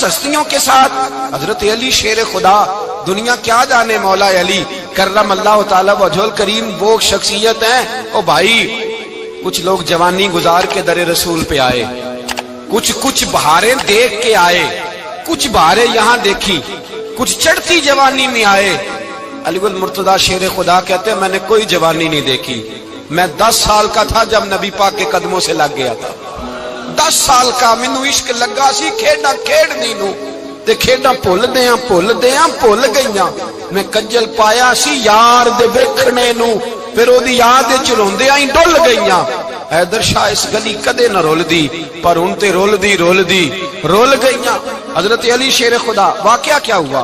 ہستیوں کے ساتھ حضرت علی شیر خدا، دنیا کیا جانے مولا علی کرم اللہ تعالی وجہ الکریم، وہ شخصیت ہیں۔ او بھائی، کچھ لوگ جوانی گزار کے در رسول پہ آئے، کچھ بہاریں دیکھ کے آئے، کچھ بہاریں یہاں دیکھی، کچھ چڑھتی جوانی میں آئے۔ علی المرتضیٰ شیر خدا کہتے ہیں میں نے کوئی جوانی نہیں دیکھی، میں 10 سال کا تھا جب نبی پاک کے قدموں سے لگ گیا تھا، 10 سال کا مینوں عشق لگا سی، کھیڈاں کھیڈنی نو تے کھیڈاں بھول بھول گئیاں، میں کجل پایا سی یار دے ویکھنے نو، پھر او دی یاد وچ روندیاں ہی ڈل گئیاں۔ حیدر شاہ اس گلی کدے نہ رول دی، پر ہن تے رول دی رول گئیاں۔ حضرت علی شیر خدا، واقعہ کیا ہوا؟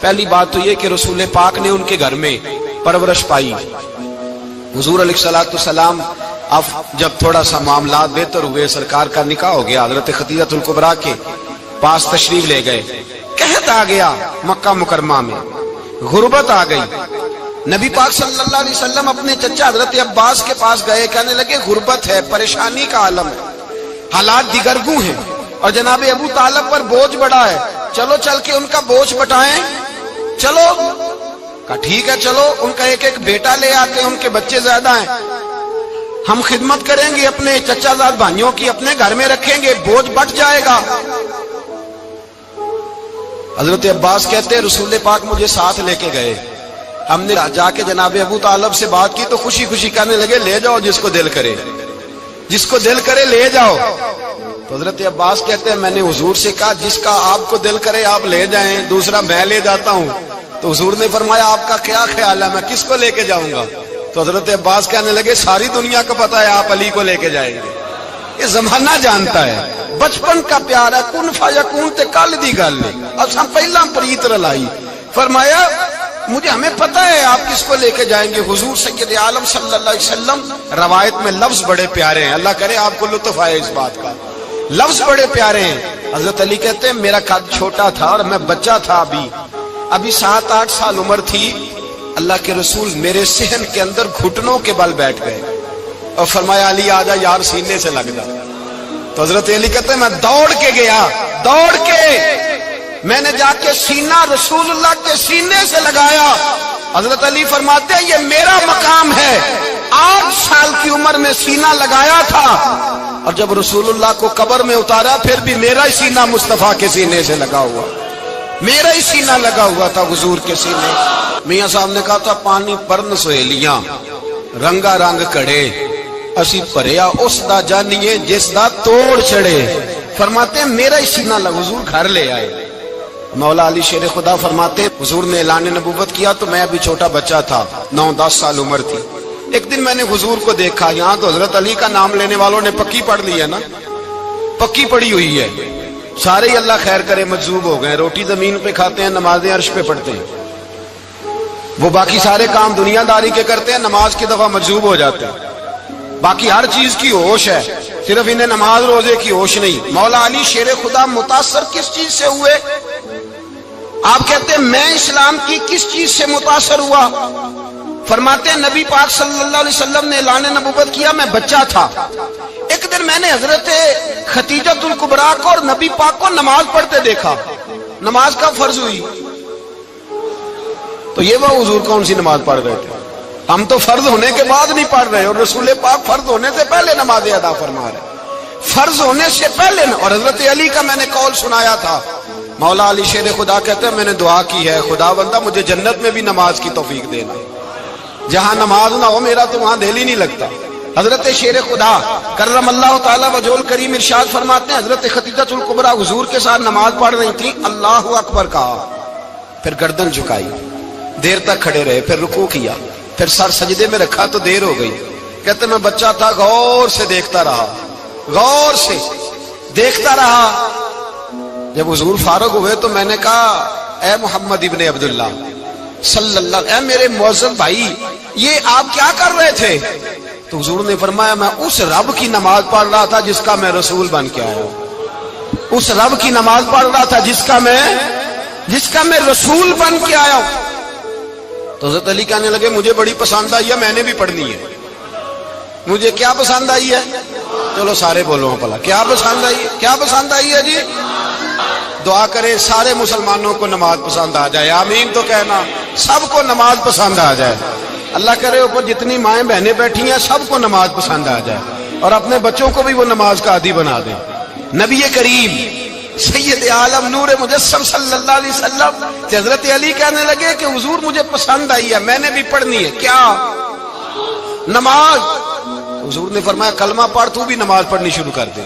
پہلی بات تو یہ کہ رسول پاک نے ان کے گھر میں پرورش پائی۔ حضور علیہ الصلوۃ والسلام اب جب تھوڑا سا معاملات بہتر ہوئے، سرکار کا نکاح ہو گیا، حضرت خدیجہ الکبریٰ کے پاس تشریف لے گئے۔ قحط آ گیا مکہ مکرمہ میں، غربت آ گئی۔ نبی پاک صلی اللہ علیہ وسلم اپنے چچا حضرت عباس کے پاس گئے، کہنے لگے غربت ہے، پریشانی کا عالم ہے، حالات دیگرگوں ہیں، اور جناب ابو طالب پر بوجھ بڑا ہے، چلو چل کے ان کا بوجھ بٹائیں۔ چلو کہا ٹھیک ہے، چلو ان کا ایک بیٹا لے آتے ہیں، ان کے بچے زیادہ ہیں، ہم خدمت کریں گے اپنے چچا زاد بھائیوں کی، اپنے گھر میں رکھیں گے، بوجھ بٹ جائے گا۔ حضرت عباس کہتے ہیں رسول پاک مجھے ساتھ لے کے گئے، ہم نے جا کے جناب ابو طالب سے بات کی تو خوشی خوشی کہنے لگے لے جاؤ جس کو دل کرے لے جاؤ۔ تو حضرت عباس کہتے ہیں میں نے حضور سے کہا جس کا آپ کو دل کرے آپ لے جائیں، دوسرا میں لے جاتا ہوں۔ تو حضور نے فرمایا آپ کا کیا خیال ہے، میں کس کو لے کے جاؤں گا؟ تو حضرت عباس کہنے لگے ساری دنیا کو پتا ہے آپ علی کو لے کے جائیں گے، یہ زمانہ جانتا ہے، بچپن کا پیار ہے، کن فیکون تے کل دی گل ہے، اساں پہلا پریت رلائی۔ فرمایا مجھے ہمیں پتہ ہے آپ کس کو لے کے جائیں گے، حضور سید عالم صلی اللہ علیہ وسلم۔ روایت میں لفظ بڑے پیارے ہیں، اللہ کرے آپ کو لطف آئے اس بات کا، لفظ بڑے پیارے ہیں۔ حضرت علی کہتے ہیں میرا قد چھوٹا تھا اور میں بچہ تھا، ابھی 7-8 سال عمر تھی، اللہ کے رسول میرے صحن کے اندر گھٹنوں کے بل بیٹھ گئے اور فرمایا علی آجا یار سینے سے لگ جا۔ تو حضرت علی کہتے ہیں میں دوڑ کے گیا، میں نے جا کے سینہ رسول اللہ کے سینے سے لگایا۔ حضرت علی فرماتے ہیں یہ میرا مقام ہے، 8 سال کی عمر میں سینہ لگایا تھا، اور جب رسول اللہ کو قبر میں اتارا پھر بھی میرا ہی سینہ مصطفیٰ کے سینے سے لگا ہوا، میرا ہی سینہ لگا ہوا تھا حضور کے سینے۔ میاں صاحب نے کہا تھا پانی پرن سہیلیاں رنگا رنگ کڑے، اسی پریا اس دا جانیے جس دا توڑ چڑھے۔ فرماتے ہیں میرا ہی سینہ لگا، حضور گھر لے آئے۔ مولا علی شیر خدا فرماتے حضور نے اعلان نبوت کیا تو میں ابھی چھوٹا بچہ تھا، 9-10 سال عمر تھی۔ ایک دن میں نے حضور کو دیکھا، یہاں تو حضرت علی کا نام لینے والوں نے پکی پڑھ لی ہے نا، پکی پڑھی ہوئی ہے، سارے ہی اللہ خیر کرے مجذوب ہو گئے، روٹی زمین پہ کھاتے ہیں، نمازیں عرش پہ پڑھتے ہیں، وہ باقی سارے کام دنیا داری کے کرتے ہیں، نماز کی دفعہ مجذوب ہو جاتے ہیں، باقی ہر چیز کی ہوش ہے، صرف انہیں نماز روزے کی ہوش نہیں۔ مولا علی شیر خدا متاثر کس چیز سے ہوئے؟ آپ کہتے ہیں میں اسلام کی کس چیز سے متاثر ہوا؟ فرماتے ہیں نبی پاک صلی اللہ علیہ وسلم نے اعلان نبوت کیا، میں بچہ تھا، ایک دن میں نے حضرت خدیجہ الکبریٰ کو اور نبی پاک کو نماز پڑھتے دیکھا۔ نماز کا فرض ہوئی تو یہ وہ حضور کون سی نماز پڑھ رہے تھے؟ ہم تو فرض ہونے کے بعد نہیں پڑھ رہے، اور رسول پاک فرض ہونے سے پہلے نماز ادا فرما رہے، فرض ہونے سے پہلے۔ اور حضرت علی کا میں نے قول سنایا تھا، مولا علی شیر خدا کہتے ہیں میں نے دعا کی ہے خدا بندہ مجھے جنت میں بھی نماز کی توفیق دینا، جہاں نماز نہ ہو میرا تو وہاں دل ہی نہیں لگتا۔ حضرت شیر خدا کرم اللہ تعالی وجہ الکریم ارشاد فرماتے ہیں حضرت خدیجہ الکبریٰ حضور کے ساتھ نماز پڑھ رہی تھی، اللہ اکبر کہا، پھر گردن جھکائی، دیر تک کھڑے رہے، پھر رکوع کیا، پھر سر سجدے میں رکھا تو دیر ہو گئی۔ کہتے میں بچہ تھا، غور سے دیکھتا رہا، غور سے دیکھتا رہا۔ جب حضور فارغ ہوئے تو میں نے کہا اے محمد ابن عبداللہ صلی اللہ، اے میرے معزز بھائی یہ آپ کیا کر رہے تھے؟ تو حضور نے فرمایا میں اس رب کی نماز پڑھ رہا تھا جس کا میں رسول بن کے آیا ہوں، اس رب کی نماز پڑھ رہا تھا جس کا میں رسول بن کے آیا ہوں۔ تو حضرت علی کہنے لگے مجھے بڑی پسند آئی ہے، میں نے بھی پڑھنی ہے۔ مجھے کیا پسند آئی ہے؟ چلو سارے بولو پلا کیا پسند آئی ہے؟ کیا پسند آئی ہے جی؟ دعا کریں سارے مسلمانوں کو نماز پسند آ جائے، آمین تو کہنا، سب کو نماز پسند آ جائے۔ اللہ کرے اوپر جتنی مائیں بہنیں بیٹھی ہیں سب کو نماز پسند آ جائے، اور اپنے بچوں کو بھی وہ نماز کا عادی بنا دیں۔ نبی کریم سید عالم نور مجسم صلی اللہ علیہ وسلم حضرت علی کہنے لگے کہ حضور مجھے پسند آئی ہے، میں نے بھی پڑھنی ہے۔ کیا؟ نماز۔ حضور نے فرمایا کلمہ پڑھ، تو بھی نماز پڑھنی شروع کر دے۔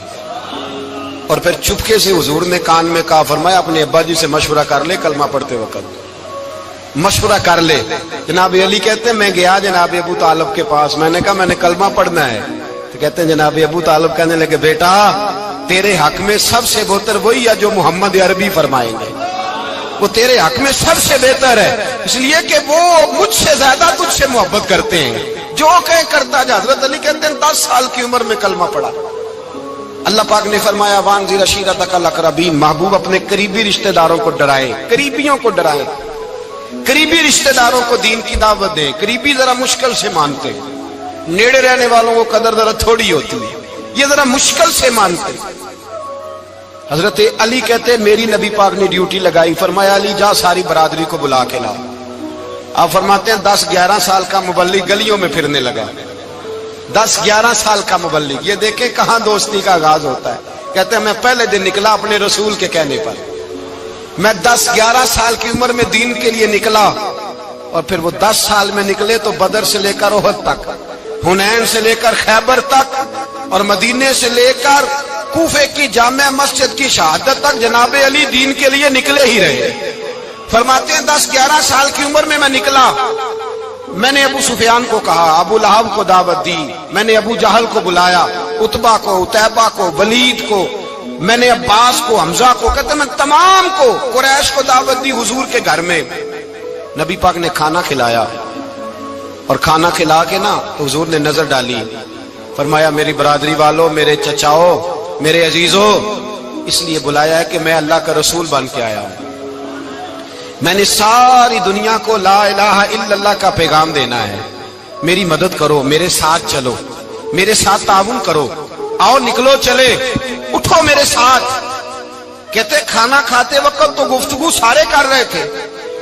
اور پھر چپکے سے حضور نے کان میں کہا، فرمایا اپنے ابا جی سے مشورہ کر لے کلمہ پڑھتے وقت، مشورہ کر لے۔ جناب علی کہتے ہیں میں گیا جناب ابو طالب کے پاس، میں نے کہا میں نے کلمہ پڑھنا ہے، تو کہتے ہیں جناب ابو طالب کہنے لگے بیٹا تیرے حق میں سب سے بہتر وہی ہے جو محمد عربی فرمائیں گے، وہ تیرے حق میں سب سے بہتر ہے، اس لیے کہ وہ مجھ سے زیادہ تجھ سے محبت کرتے ہیں، جو کہے کرتا جا۔ حضرت علی کہتے ہیں 10 سال کی عمر میں کلمہ پڑھا۔ اللہ پاک نے فرمایا وانذر عشیرتک الاقربین، محبوب اپنے قریبی رشتہ داروں کو ڈرائیں، قریبیوں کو ڈرائیں، قریبی رشتہ داروں کو دین کی دعوت دیں۔ قریبی ذرا مشکل سے مانتے، نیڑے رہنے والوں کو قدر ذرا تھوڑی ہوتی ہے، یہ ذرا مشکل سے مانتے۔ حضرت علی کہتے میری نبی پاک نے ڈیوٹی لگائی، فرمایا علی جا ساری برادری کو بلا کے لا۔ آپ فرماتے ہیں 10-11 سال کا مبلغ گلیوں میں پھرنے لگا، 10-11 سال کا مبلغ۔ یہ دیکھیں کہاں دوستی کا آغاز ہوتا ہے۔ کہتے ہیں میں پہلے دن نکلا اپنے رسول کے کہنے پر، میں 10-11 سال کی عمر میں دین کے لیے نکلا، اور پھر وہ 10 سال میں نکلے تو بدر سے لے کر احد تک، حنین سے لے کر خیبر تک، اور مدینے سے لے کر کوفے کی جامع مسجد کی شہادت تک جناب علی دین کے لیے نکلے ہی رہے۔ فرماتے ہیں 10-11 سال کی عمر میں نکلا، میں نے ابو سفیان کو کہا، ابو لہب کو دعوت دی، میں نے ابو جہل کو بلایا، عتبہ کو، عتیبہ کو، ولید کو، میں نے عباس کو، حمزہ کو، کہتے میں تمام کو، قریش کو دعوت دی حضور کے گھر میں۔ نبی پاک نے کھانا کھلایا، اور کھانا کھلا کے نا حضور نے نظر ڈالی، فرمایا میری برادری والوں، میرے چچاؤ، میرے عزیزوں، اس لیے بلایا ہے کہ میں اللہ کا رسول بن کے آیا ہوں، میں نے ساری دنیا کو لا الہ الا اللہ کا پیغام دینا ہے، میری مدد کرو، میرے ساتھ چلو، میرے ساتھ تعاون کرو، آؤ نکلو چلے، اٹھو میرے ساتھ۔ کہتے کھانا کھاتے وقت تو گفتگو سارے کر رہے تھے،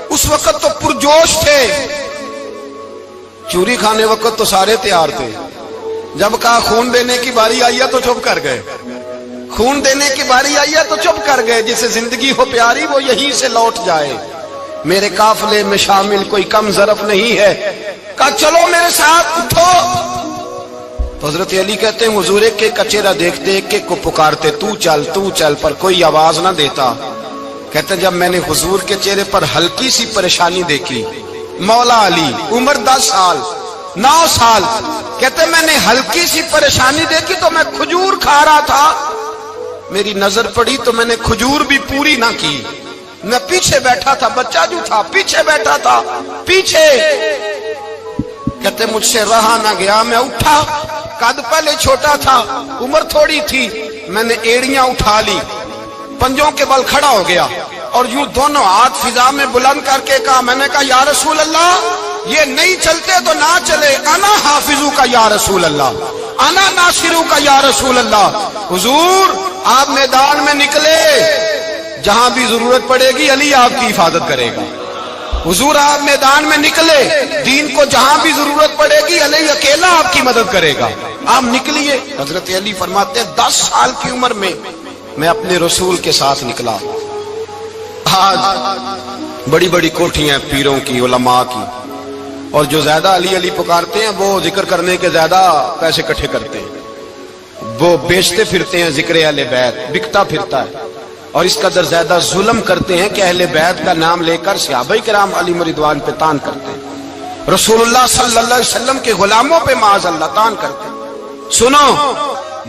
اس وقت تو پرجوش تھے، چوری کھانے وقت تو سارے تیار تھے، جب کہا خون دینے کی باری آئی ہے تو چپ کر گئے، خون دینے کی باری آئی ہے تو چپ کر گئے، جسے زندگی ہو پیاری وہ یہیں سے لوٹ جائے، میرے قافلے میں شامل کوئی کم ظرف نہیں ہے، کہا چلو میرے ساتھ اٹھو۔ تو حضرت علی کہتے ہیں حضور ایک ایک کا چہرہ دیکھتے، ایک ایک کو پکارتے، تو چل، پر کوئی آواز نہ دیتا۔ کہتے ہیں جب میں نے حضور کے چہرے پر ہلکی سی پریشانی دیکھی، مولا علی عمر 10 سال 9 سال، کہتے میں نے ہلکی سی پریشانی دیکھی تو میں کھجور کھا رہا تھا، میری نظر پڑی تو میں نے کھجور بھی پوری نہ کی، میں پیچھے بیٹھا تھا، بچہ جو تھا پیچھے بیٹھا تھا، پیچھے۔ کہتے مجھ سے رہا نہ گیا، میں اٹھا، قد پہلے چھوٹا تھا، عمر تھوڑی تھی، میں نے ایڑیاں اٹھا لی، پنجوں کے بل کھڑا ہو گیا، اور یوں دونوں ہاتھ فضا میں بلند کر کے کہا، میں نے کہا یا رسول اللہ یہ نہیں چلتے تو نہ چلے، انا حافظو کا یا رسول اللہ، انا ناصرو کا یا رسول اللہ۔ حضور آپ میدان میں نکلے، جہاں بھی ضرورت پڑے گی علی آپ کی حفاظت کرے گا، حضور آپ میدان میں نکلے، دین کو جہاں بھی ضرورت پڑے گی علی اکیلا آپ کی مدد کرے گا، آپ نکلیے۔ حضرت علی فرماتے ہیں 10 سال کی عمر میں اپنے رسول کے ساتھ نکلا۔ آج بڑی بڑی کوٹھیاں پیروں کی، علماء کی، اور جو زیادہ علی علی پکارتے ہیں وہ ذکر کرنے کے زیادہ پیسے اکٹھے کرتے ہیں، وہ بیچتے پھرتے ہیں ذکر اہل بیت، بکتا پھرتا ہے، اور اس قدر زیادہ ظلم کرتے ہیں کہ اہل بیت کا نام لے کر صحابہ کرام علی رضوان پہ تان کرتے ہیں، رسول اللہ صلی اللہ علیہ وسلم کے غلاموں پہ معاذ اللہ تان کرتے ہیں۔ سنو،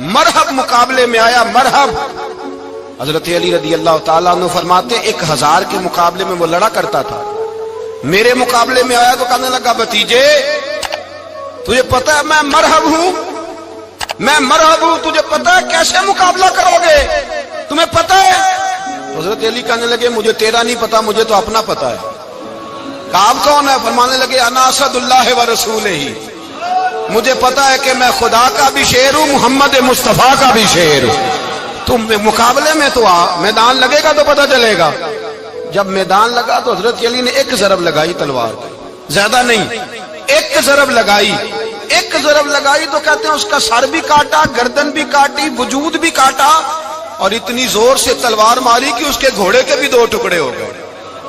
مرحب مقابلے میں آیا، مرحب۔ حضرت علی رضی اللہ تعالیٰ عنہ فرماتے 1000 کے مقابلے میں وہ لڑا کرتا تھا، میرے مقابلے میں آیا تو کہنے لگا بھتیجے تجھے پتہ ہے میں مرحب ہوں، میں مرحب ہوں، تجھے پتہ ہے کیسے مقابلہ کرو گے، تمہیں پتہ ہے؟ حضرت علی کہنے لگے مجھے تیرا نہیں پتا، مجھے تو اپنا پتا ہے۔ کہا آپ کون ہے؟ فرمانے لگے انا اسد اللہ و رسولہ، مجھے پتا ہے کہ میں خدا کا بھی شیر ہوں، محمد مصطفیٰ کا بھی شیر ہوں۔ تم مقابلے میں تو آ، میدان لگے گا تو پتہ چلے گا۔ جب میدان لگا تو حضرت علی نے ایک ضرب لگائی تلوار کی، زیادہ نہیں، ایک ضرب لگائی۔ ایک ضرب لگائی تو کہتے ہیں اس کا سر بھی کاٹا، گردن بھی کاٹی، وجود بھی کاٹا، اور اتنی زور سے تلوار ماری کہ اس کے گھوڑے کے بھی 2 ٹکڑے ہو گئے۔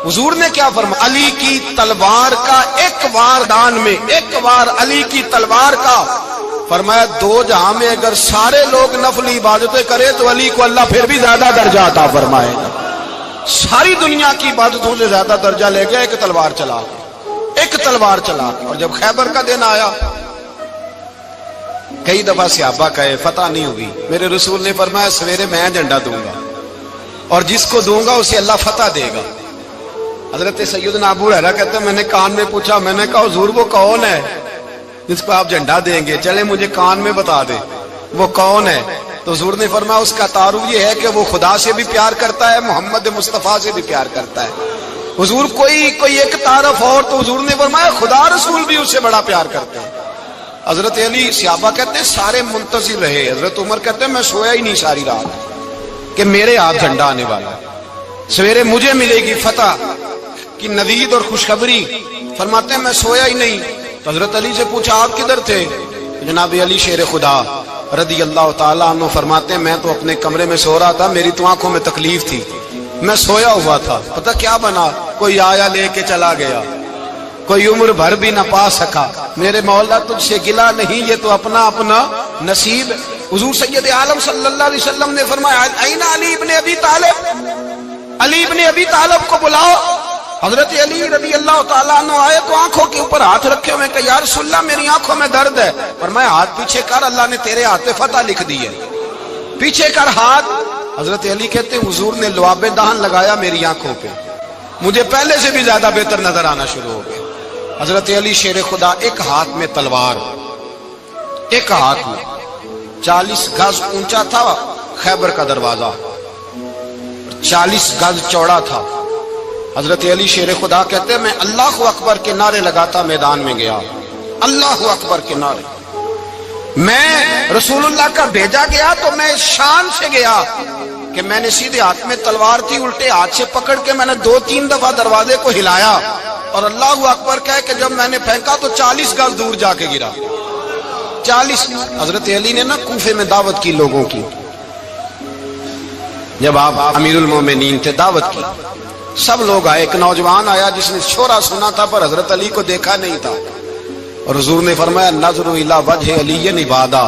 حضور نے کیا فرمایا؟ علی کی تلوار کا ایک وار دان میں، ایک وار علی کی تلوار کا، فرمایا 2 جہاں میں اگر سارے لوگ نفلی عبادتیں کرے تو علی کو اللہ پھر بھی زیادہ درجہ عطا فرمائے گا۔ ساری دنیا کی عبادتوں سے زیادہ درجہ لے گیا ایک تلوار چلا کے، ایک تلوار چلا کے۔ اور جب خیبر کا دن آیا، کئی دفعہ صحابہ کہے فتح نہیں ہوئی، میرے رسول نے فرمایا سویرے میں جھنڈا دوں گا اور جس کو دوں گا اسے اللہ فتح دے گا۔ حضرت سیدنا ابو ہریرہ کہتے ہیں میں نے کان میں پوچھا، میں نے کہا حضور وہ کون ہے جس کو آپ جھنڈا دیں گے؟ چلے مجھے کان میں بتا دے وہ کون ہے۔ تو حضور نے فرمایا اس کا تعارف یہ ہے کہ وہ خدا سے بھی پیار کرتا ہے، محمد مصطفیٰ سے بھی پیار کرتا ہے۔ حضور کوئی ایک تعارف اور، تو حضور نے فرمایا خدا رسول بھی اس سے بڑا پیار کرتے ہیں۔ حضرت علی، صحابہ کہتے ہیں سارے منتظر رہے۔ حضرت عمر کہتے ہیں میں سویا ہی نہیں ساری رات کہ میرے ہاتھ جھنڈا آنے والا، سویرے مجھے ملے گی فتح کی نوید اور خوشخبری۔ فرماتے ہیں میں سویا ہی نہیں۔ تو حضرت علی سے پوچھا آپ کدھر تھے؟ جناب علی شیر خدا رضی اللہ تعالیٰ عنہ فرماتے ہیں میں تو اپنے کمرے میں سو رہا تھا، میری تو آنکھوں میں تکلیف تھی، میں سویا ہوا تھا، پتہ کیا بنا، کوئی آیا لے کے چلا گیا، کوئی عمر بھر بھی نہ پا سکا۔ میرے مولا تجھ سے گلا نہیں، یہ تو اپنا اپنا نصیب۔ حضور سید عالم صلی اللہ علیہ وسلم نے فرمایا این علی ابن ابی طالب، علی ابن ابی طالب کو بلاؤ۔ حضرت علی رضی اللہ تعالیٰ عنہ آئے تو آنکھوں کے اوپر ہاتھ رکھے ہوئے کہ یا رسول اللہ میری آنکھوں میں درد ہے۔ فرمایا ہاتھ پیچھے کر، اللہ نے تیرے ہاتھ پہ فتح لکھ دی ہے، پیچھے کر ہاتھ۔ حضرت علی کہتے ہیں حضور نے لعاب دہن لگایا میری آنکھوں پہ، مجھے پہلے سے بھی زیادہ بہتر نظر آنا شروع ہو گیا۔ حضرت علی شیر خدا، ایک ہاتھ میں تلوار، ایک ہاتھ میں 40 گز اونچا تھا خیبر کا دروازہ، 40 گز چوڑا تھا۔ حضرت علی شیر خدا کہتے ہیں میں اللہ اکبر کے نعرے لگاتا میدان میں گیا، اللہ اکبر کے نعرے۔ میں رسول اللہ کا بھیجا گیا تو میں شان سے گیا کہ میں نے سیدھے ہاتھ میں تلوار تھی، الٹے ہاتھ سے پکڑ کے میں نے 2-3 دفعہ دروازے کو ہلایا اور اللہ اکبر کہہ کہ جب میں نے پھینکا تو 40 گز دور جا کے گرا، 40۔ حضرت علی نے نا کوفے میں دعوت کی لوگوں کی، جب آپ امیر المومنین تھے، دعوت کی، سب لوگ آئے۔ ایک نوجوان آیا جس نے شورا سنا تھا پر حضرت علی کو دیکھا نہیں تھا، اور حضور نے فرمایا نظر الی وجہ علی عبادہ،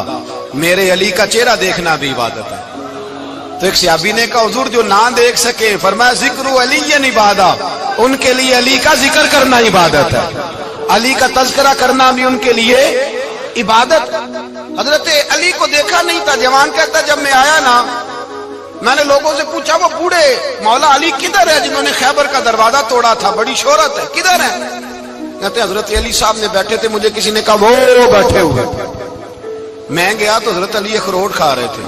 میرے علی کا چہرہ دیکھنا بھی عبادت ہے۔ تو ایک صحابی نے کہا حضور جو نہ دیکھ سکے، فرمایا ذکر علی عبادہ، ان کے لیے علی کا ذکر کرنا عبادت ہے، علی کا تذکرہ کرنا بھی ان کے لیے عبادت۔ حضرت علی کو دیکھا نہیں تھا۔ جوان کہتا جب میں آیا نا، میں نے لوگوں سے پوچھا وہ بوڑھے مولا علی کدھر ہے جنہوں نے خیبر کا دروازہ توڑا تھا، بڑی شہرت ہے، کدھر ہے؟ کہتے ہیں حضرت علی صاحب نے بیٹھے تھے، مجھے کسی نے کہا وہ بیٹھے ہوئے۔ میں گیا تو حضرت علی اخروٹ کھا رہے تھے،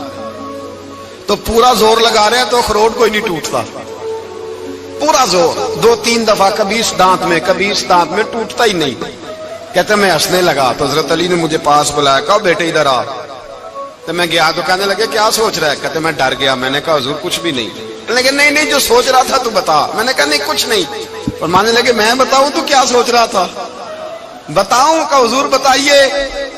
تو پورا زور لگا رہے ہیں تو اخروٹ کوئی نہیں ٹوٹتا، پورا زور 2-3 دفعہ، کبھی اس دانت میں کبھی اس دانت میں، ٹوٹتا ہی نہیں۔ کہتے میں ہنسنے لگا تو حضرت علی نے مجھے پاس بلایا، کہا بیٹے ادھر آ۔ تو میں گیا تو کہنے لگے کیا سوچ رہا ہے؟ کہتے میں ڈر گیا۔ میں نے کہا حضور کچھ بھی نہیں۔ لیکن نہیں جو سوچ رہا تھا تو بتا۔ میں نے کہا نہیں کچھ نہیں۔ فرمانے لگے میں بتاؤں تو کیا سوچ رہا تھا؟ بتاؤں؟ کہ حضور بتائیے۔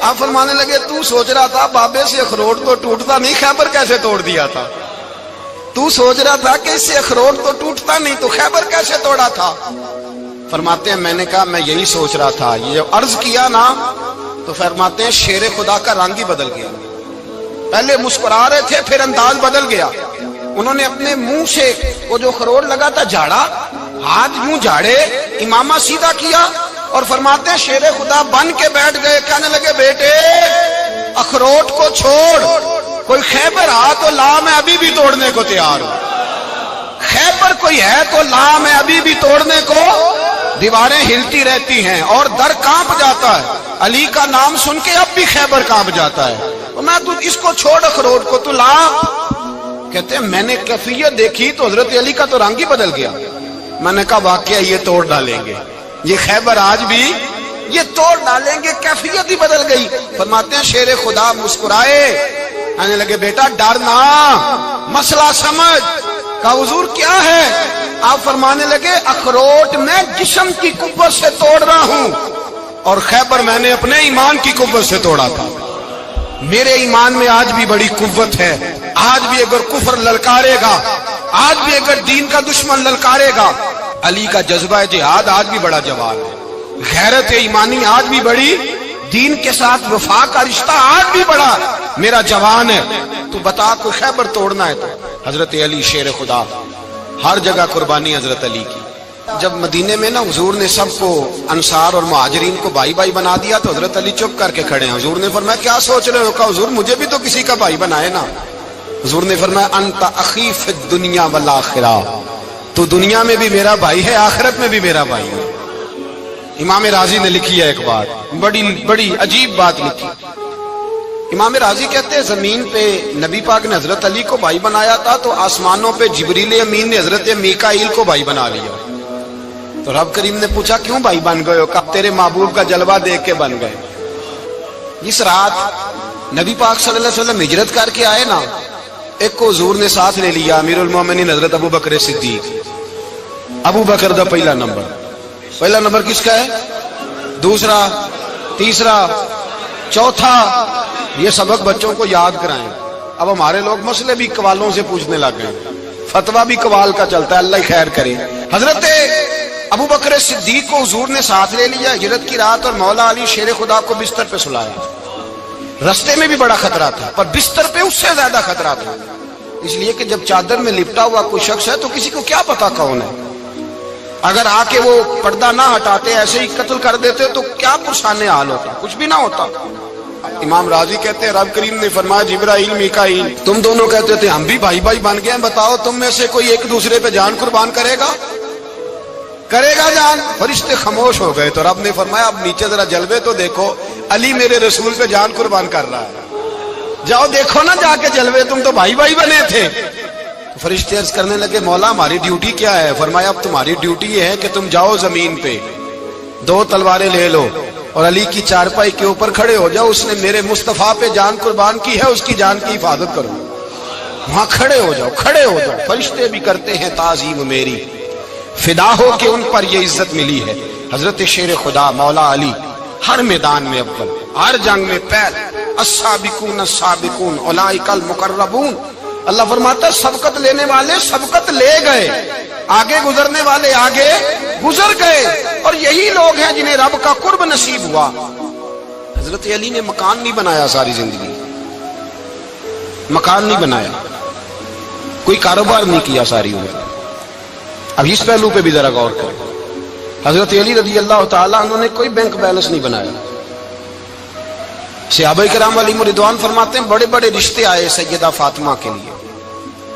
آپ فرمانے لگے تو سوچ رہا تھا بابے سے اخروٹ تو ٹوٹتا نہیں، خیبر کیسے توڑ دیا تھا؟ تو سوچ رہا تھا کہ اس سے اخروٹ تو ٹوٹتا نہیں تو خیبر کیسے توڑا تھا؟ فرماتے ہیں میں نے کہا میں یہی سوچ رہا تھا۔ یہ عرض کیا نا تو فرماتے ہیں شیر خدا کا رنگ ہی بدل گیا، پہلے مسکرا رہے تھے پھر انداز بدل گیا۔ انہوں نے اپنے منہ سے وہ جو خروٹ لگا تھا جھاڑا، ہاتھ یوں جھاڑے، امامہ سیدھا کیا اور فرماتے ہیں شیر خدا بن کے بیٹھ گئے۔ کہنے لگے بیٹے اخروٹ کو چھوڑ، کوئی خیبر آ تو لا، میں ابھی بھی توڑنے کو تیار ہوں۔ خیبر کوئی ہے تو لا، میں ابھی بھی توڑنے کو۔ دیواریں ہلتی رہتی ہیں اور در کانپ جاتا ہے، علی کا نام سن کے اب بھی خیبر کانپ جاتا ہے۔ میں تو اس کو چھوڑ اخروٹ کو تو لا۔ کہتے ہیں میں نے کیفیت دیکھی تو حضرت علی کا تو رنگ ہی بدل گیا۔ میں نے کہا واقعہ یہ توڑ ڈالیں گے، یہ خیبر آج بھی یہ توڑ ڈالیں گے، کیفیت ہی بدل گئی۔ فرماتے ہیں شیر خدا مسکرائے، آنے لگے بیٹا ڈرنا، مسئلہ سمجھ۔ کہا حضور کیا ہے؟ آپ فرمانے لگے اخروٹ میں جسم کی قوت سے توڑ رہا ہوں، اور خیبر میں نے اپنے ایمان کی قوت سے توڑا تھا۔ میرے ایمان میں آج بھی بڑی قوت ہے، آج بھی اگر کفر للکارے گا، آج بھی اگر دین کا دشمن للکارے گا، علی کا جذبہ جہاد آج بھی بڑا جوان ہے، غیرت ایمانی آج بھی بڑی، دین کے ساتھ وفا کا رشتہ آج بھی بڑا میرا جوان ہے۔ تو بتا کوئی خیبر توڑنا ہے تو حضرت علی شیر خدا، ہر جگہ قربانی حضرت علی کی۔ جب مدینے میں نا حضور نے سب کو انصار اور مہاجرین کو بھائی بھائی بنا دیا تو حضرت علی چپ کر کے کھڑے ہیں۔ حضور نے فرمایا کیا سوچ رہے ہو؟ کہا حضور مجھے بھی تو کسی کا بھائی بنائے نا۔ حضور نے فرمایا انت اخی فی الدنیا والآخرہ، تو دنیا میں بھی میرا بھائی ہے، آخرت میں بھی میرا بھائی ہے۔ امام راضی نے لکھی ہے ایک بات، بڑی عجیب بات لکھی۔ امام راضی کہتے ہیں زمین پہ نبی پاک نے حضرت علی کو بھائی بنایا تھا تو آسمانوں پہ جبریل امین نے حضرت میکائیل کو بھائی بنا لیا۔ تو رب کریم نے پوچھا کیوں بھائی بن گئے ہو؟ کہا تیرے محبوب کا جلوہ دیکھ کے بن گئے۔ جس رات نبی پاک صلی اللہ علیہ وسلم ہجرت کر کے آئے نا، ایک کو حضور نے ساتھ لے لیا، امیر المومنین حضرت ابو بکر صدیق۔ ابو بکر دا پہلا نمبر کس کا ہے؟ دوسرا، تیسرا، چوتھا۔ یہ سبق بچوں کو یاد کرائیں۔ اب ہمارے لوگ مسئلے بھی قوالوں سے پوچھنے لگ گئے، فتویٰ بھی قوال کا چلتا ہے، اللہ خیر کرے۔ حضرت ابو بکر صدیق کو حضور نے ساتھ لے لیا ہجرت کی رات، اور مولا علی شیر خدا کو بستر پہ سلایا۔ رستے میں بھی بڑا خطرہ تھا، پر بستر پہ اس سے زیادہ خطرہ تھا، اس لیے کہ جب چادر میں لپٹا ہوا کوئی شخص ہے تو کسی کو کیا پتا کون ہے، اگر آ کے وہ پردہ نہ ہٹاتے ایسے ہی قتل کر دیتے تو کیا پرسان حال ہوتا، کچھ بھی نہ ہوتا۔ امام راضی کہتے ہیں رب کریم نے فرمایا جبرائیل میکائیل تم دونوں کہتے تھے ہم بھی بھائی بھائی بن گئے ہیں، بتاؤ تم میں سے کوئی ایک دوسرے پہ جان قربان کرے گا جان؟ فرشتے خاموش ہو گئے۔ تو رب نے فرمایا اب نیچے ذرا جلوے تو دیکھو، علی میرے رسول پہ جان قربان کر رہا ہے، جاؤ دیکھو نا جا کے جلوے، تم تو بھائی بھائی بنے تھے۔ فرشتے عرض کرنے لگے مولا ہماری ڈیوٹی کیا ہے؟ فرمایا اب تمہاری ڈیوٹی یہ ہے کہ تم جاؤ زمین پہ، دو تلواریں لے لو اور علی کی چارپائی کے اوپر کھڑے ہو جاؤ، اس نے میرے مصطفیٰ پہ جان قربان کی ہے، اس کی جان کی حفاظت کرو۔ وہاں کھڑے ہو جاؤ۔ فرشتے بھی کرتے ہیں تعظیم میری، فدا ہو کہ ان پر یہ عزت ملی ہے۔ حضرت شیر خدا مولا علی ہر میدان میں اول، ہر جنگ میں پہل، السابقون السابقون اولئک المقربون۔ اللہ فرماتا ہے سبقت لینے والے سبقت لے گئے، آگے گزرنے والے آگے گزر گئے، اور یہی لوگ ہیں جنہیں رب کا قرب نصیب ہوا۔ حضرت علی نے مکان نہیں بنایا، ساری زندگی مکان نہیں بنایا، کوئی کاروبار نہیں کیا ساری عمر۔ اب اس پہلو پہ بھی ذرا غور کریں، حضرت علی رضی اللہ تعالیٰ انہوں نے کوئی بینک بیلنس نہیں بنایا۔ صحابہ کرام علیہم رضوان فرماتے ہیں بڑے بڑے رشتے آئے سیدہ فاطمہ کے لیے،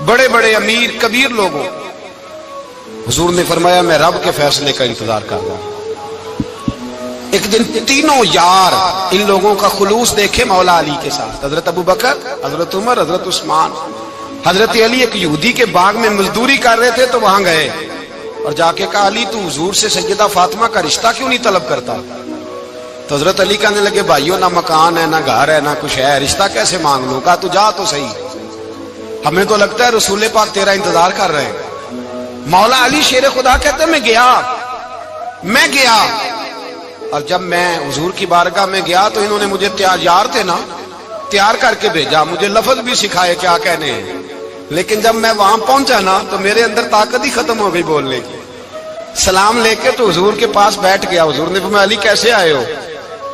بڑے بڑے امیر کبیر لوگوں، حضور نے فرمایا میں رب کے فیصلے کا انتظار کر رہا ہوں۔ ایک دن تینوں یار ان لوگوں کا خلوص دیکھے مولا علی کے ساتھ، حضرت ابو بکر، حضرت عمر، حضرت عثمان۔ حضرت علی ایک یہودی کے باغ میں مزدوری کر رہے تھے تو وہاں گئے اور جا کے کہا علی تو حضور سے سیدہ فاطمہ کا رشتہ کیوں نہیں طلب کرتا؟ تو حضرت علی کہنے لگے بھائیو نہ مکان ہے، نہ گھر ہے، نہ کچھ ہے، رشتہ کیسے مانگ لوں؟ کہا تو جا تو صحیح، ہمیں تو لگتا ہے رسول پاک تیرا انتظار کر رہے ہیں۔ مولا علی شیر خدا کہتے ہیں میں گیا اور جب میں حضور کی بارگاہ میں گیا تو انہوں نے مجھے یار تھے نا تیار کر کے بھیجا، مجھے لفظ بھی سکھائے کیا کہنے ہیں، لیکن جب میں وہاں پہنچا نا تو میرے اندر طاقت ہی ختم ہو گئی بولنے کی۔ سلام لے کے تو حضور کے پاس بیٹھ گیا، حضور نے فرمایا علی کیسے آئے ہو؟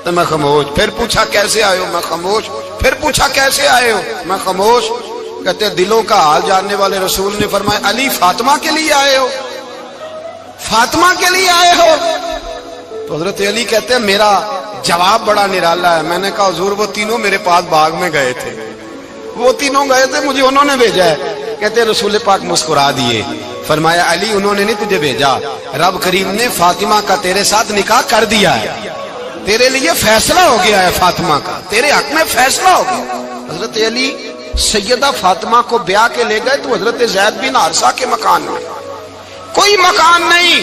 تو میں خاموش، پھر پوچھا کیسے آئے ہو؟ میں خاموش، پھر پوچھا کیسے آئے ہو؟ میں خاموش۔ کہتے دلوں کا حال جاننے والے رسول نے فرمایا علی فاطمہ کے لیے آئے ہو؟ فاطمہ کے لیے آئے ہو؟ تو حضرت علی کہتے ہیں میرا جواب بڑا نرالا ہے۔ میں نے کہا حضور وہ تینوں میرے پاس باغ میں گئے تھے، وہ تینوں گئے تھے، مجھے انہوں نے بھیجا ہے۔ کہتے ہیں رسول پاک مسکرا دیے، فرمایا علی انہوں نے نہیں تجھے بھیجا، رب کریم نے فاطمہ کا تیرے ساتھ نکاح کر دیا ہے، تیرے لیے فیصلہ ہو گیا ہے، فاطمہ کا تیرے حق میں فیصلہ ہو گیا۔ حضرت علی سیدہ فاطمہ کو بیاہ کے لے گئے تو حضرت زید بن حارثہ کے مکان میں، کوئی مکان نہیں،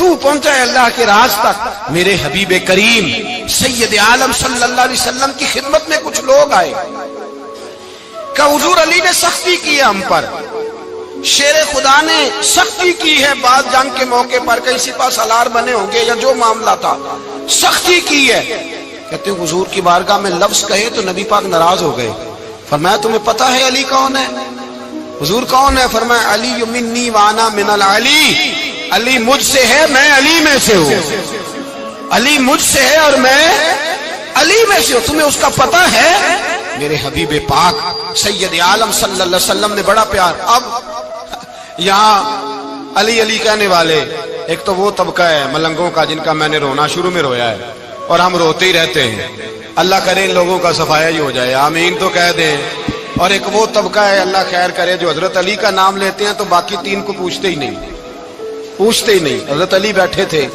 تو پہنچا ہے اللہ کے راز تک۔ میرے حبیب کریم سید عالم صلی اللہ علیہ وسلم کی خدمت میں کچھ لوگ آئے کہ حضور علی نے سختی کی ہے ہم پر، شیر خدا نے سختی کی ہے، بعد جنگ کے موقع پر کہیں سپاہ سالار بنے ہوں گے یا جو معاملہ تھا، سختی کی ہے۔ کہتے ہیں حضور کی بارگاہ میں لفظ کہے تو نبی پاک ناراض ہو گئے۔ فرمایا تمہیں پتہ ہے علی کون ہے؟ حضور کون ہے؟ فرمایا علی منی وانا من العلی، علی مجھ سے ہے میں علی میں سے ہوں، علی مجھ سے ہے اور میں علی میں سے ہوں، تمہیں اس کا پتہ ہے؟ میرے حبیب پاک سید عالم صلی اللہ علیہ وسلم نے بڑا پیار۔ اب یہاں علی علی کہنے والے ایک تو وہ طبقہ ہے ملنگوں کا جن کا میں نے رونا شروع میں رویا ہے اور ہم روتے ہی رہتے ہیں، اللہ کرے ان لوگوں کا صفایا ہی ہو جائے، آمین تو کہہ دیں۔ اور ایک وہ طبقہ ہے اللہ خیر کرے جو حضرت علی کا نام لیتے ہیں تو باقی تین کو پوچھتے ہی نہیں۔ حضرت علی بیٹھے تھے،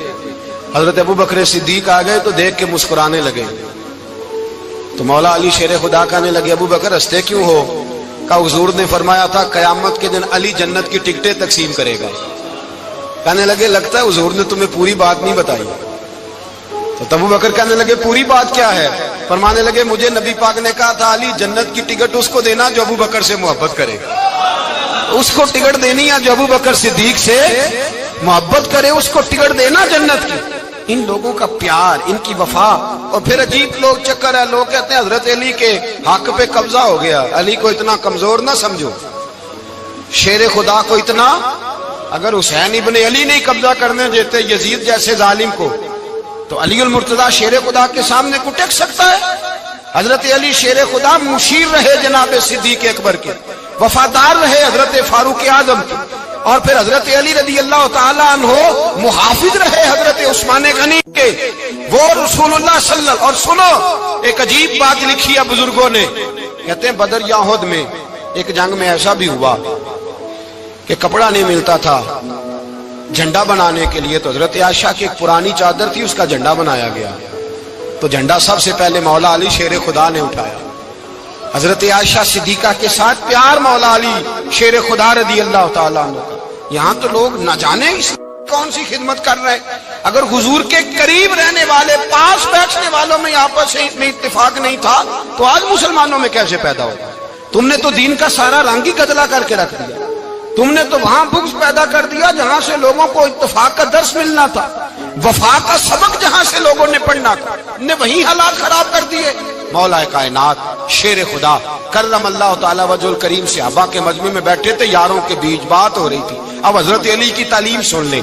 حضرت ابو بکر صدیق آ گئے تو دیکھ کے مسکرانے لگے، تو مولا علی شیر خدا کہنے لگے ابو بکر ہنستے کیوں ہو؟ کہ حضور نے فرمایا تھا قیامت کے دن علی جنت کی ٹکٹیں تقسیم کرے گا۔ کہنے لگے لگتا ہے حضور نے تمہیں پوری بات نہیں بتائی۔ تو ابو بکر کہنے لگے پوری بات کیا ہے؟ فرمانے لگے مجھے نبی پاک نے کہا تھا علی جنت کی ٹکٹ اس کو دینا جو ابو بکر سے محبت کرے، اس کو ٹکٹ دینی ہے جو ابو بکر صدیق سے محبت کرے، اس کو ٹکٹ دینا جنت کی۔ ان لوگوں کا پیار، ان کی وفا۔ اور پھر عجیب لوگ چکر ہے، لوگ کہتے ہیں حضرت علی کے حق پہ قبضہ ہو گیا، علی کو اتنا کمزور نہ سمجھو، شیر خدا کو اتنا، اگر حسین ابن علی نہیں قبضہ کرنے دیتے یزید جیسے ظالم کو تو علی المرتضیٰ شیر خدا کے سامنے کو ٹک سکتا ہے؟ حضرت علی شیر خدا مشیر رہے جناب صدیق اکبر کے، وفادار رہے حضرت فاروق اعظم کے، اور پھر حضرت علی رضی اللہ تعالیٰ عنہ محافظ رہے حضرت عثمان غنی کے، وہ رسول اللہ صلی اللہ۔ اور سنو ایک عجیب بات لکھی ہے بزرگوں نے، کہتے ہیں بدر یا احد میں ایک جنگ میں ایسا بھی ہوا کہ کپڑا نہیں ملتا تھا جھنڈا بنانے کے لیے، تو حضرت عائشہ کی ایک پرانی چادر تھی، اس کا جھنڈا بنایا گیا، تو جھنڈا سب سے پہلے مولا علی شیر خدا نے اٹھایا۔ حضرت عائشہ صدیقہ کے ساتھ پیار مولا علی شیر خدا رضی اللہ تعالیٰ عنہ کا۔ یہاں تو لوگ نہ جانے اس کون سی خدمت کر رہے ہیں۔ اگر حضور کے قریب رہنے والے، پاس بیٹھنے والوں میں آپس میں اتفاق نہیں تھا تو آج مسلمانوں میں کیسے پیدا ہوگا؟ تم نے تو دین کا سارا رنگ ہی گدلا کر کے رکھ دیا، تم نے تو وہاں بغض پیدا کر دیا جہاں سے لوگوں کو اتفاق کا درس ملنا تھا، وفا کا سبق جہاں سے لوگوں نے پڑھنا تھا، نے وہی حالات خراب کر دیے۔ مولا کائنات شیر خدا کرم اللہ تعالیٰ وجہ الکریم صحابہ کے مجمع میں بیٹھے تھے، یاروں کے بیچ بات ہو رہی تھی۔ اب حضرت علی کی تعلیم سن لیں،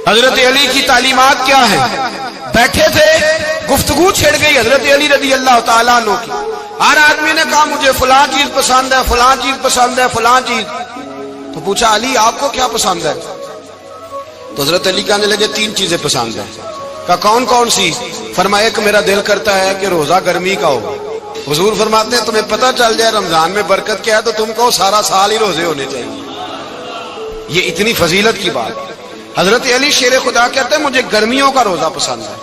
حضرت علی کی تعلیمات کیا ہیں۔ بیٹھے تھے، گفتگو چھڑ گئی حضرت علی رضی اللہ تعالیٰ عنہ کی، ہر آدمی نے کہا مجھے فلاں چیز پسند ہے، فلاں چیز پسند ہے، فلاں چیز۔ تو پوچھا علی آپ کو کیا پسند ہے؟ تو حضرت علی کہنے لگے تین چیزیں پسند ہیں۔ کہا کون کون سی؟ فرمایا ایک میرا دل کرتا ہے کہ روزہ گرمی کا ہو۔ حضور فرماتے ہیں تمہیں پتہ چل جائے رمضان میں برکت کیا ہے تو تم کو سارا سال ہی روزے ہونے چاہیے، یہ اتنی فضیلت کی بات۔ حضرت علی شیر خدا کہتے ہیں مجھے گرمیوں کا روزہ پسند ہے،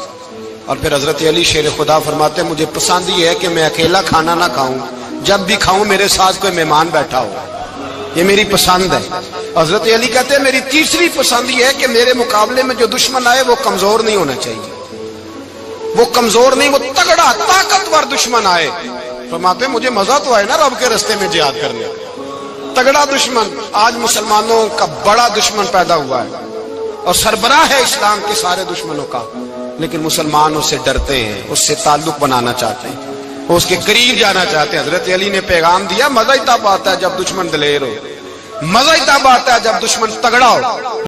اور پھر حضرت علی شیر خدا فرماتے ہیں مجھے پسند یہ ہے کہ میں اکیلا کھانا نہ کھاؤں، جب بھی کھاؤں میرے ساتھ کوئی مہمان بیٹھا ہو، یہ میری پسند ہے۔ حضرت علی کہتے ہیں میری تیسری پسند یہ ہے کہ میرے مقابلے میں جو دشمن آئے وہ کمزور نہیں ہونا چاہیے، وہ کمزور نہیں، وہ تگڑا طاقتور دشمن آئے۔ فرماتے ہیں مجھے مزہ تو آئے نا رب کے راستے میں جہاد کرنے کا، تگڑا دشمن۔ آج مسلمانوں کا بڑا دشمن پیدا ہوا ہے اور سربراہ ہے اسلام کے سارے دشمنوں کا، لیکن مسلمان اس سے ڈرتے ہیں، اس سے تعلق بنانا چاہتے ہیں، وہ اس کے قریب جانا چاہتے ہیں۔ حضرت علی نے پیغام دیا مزہ ہی تب آتا ہے جب دشمن دلیر ہو، مزہ ہی تب آتا ہے جب دشمن تگڑا ہو۔